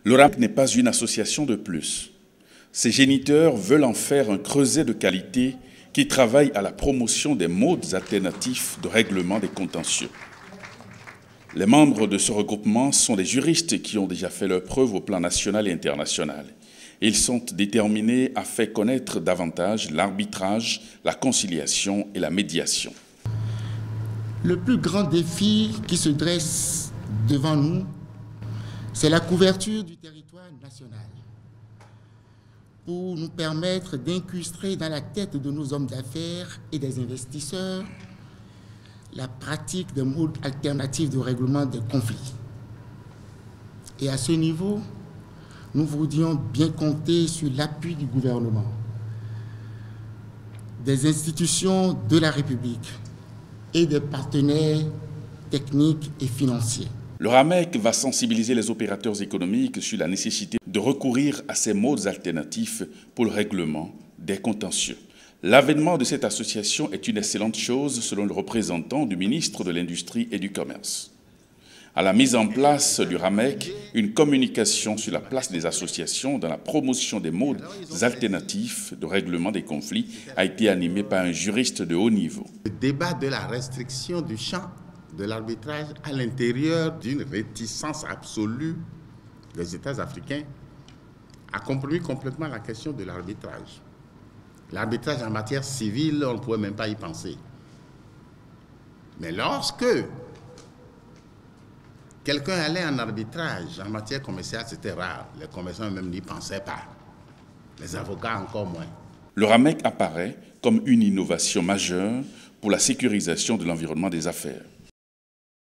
Le RAMEC n'est pas une association de plus. Ses géniteurs veulent en faire un creuset de qualité qui travaille à la promotion des modes alternatifs de règlement des contentieux. Les membres de ce regroupement sont des juristes qui ont déjà fait leur preuve au plan national et international. Ils sont déterminés à faire connaître davantage l'arbitrage, la conciliation et la médiation. Le plus grand défi qui se dresse devant nous, c'est la couverture du territoire national pour nous permettre d'incrustrer dans la tête de nos hommes d'affaires et des investisseurs la pratique de modes alternatifs de règlement des conflits. Et à ce niveau, nous voudrions bien compter sur l'appui du gouvernement, des institutions de la République et des partenaires techniques et financiers. Le RAMEC va sensibiliser les opérateurs économiques sur la nécessité de recourir à ces modes alternatifs pour le règlement des contentieux. L'avènement de cette association est une excellente chose selon le représentant du ministre de l'Industrie et du Commerce. À la mise en place du RAMEC, une communication sur la place des associations dans la promotion des modes alternatifs de règlement des conflits a été animée par un juriste de haut niveau. Le débat de la restriction du champ de l'arbitrage à l'intérieur d'une réticence absolue des États africains a compromis complètement la question de l'arbitrage. L'arbitrage en matière civile, on ne pouvait même pas y penser. Mais lorsque quelqu'un allait en arbitrage en matière commerciale, c'était rare. Les commerçants même n'y pensaient pas. Les avocats encore moins. Le RAMEC apparaît comme une innovation majeure pour la sécurisation de l'environnement des affaires.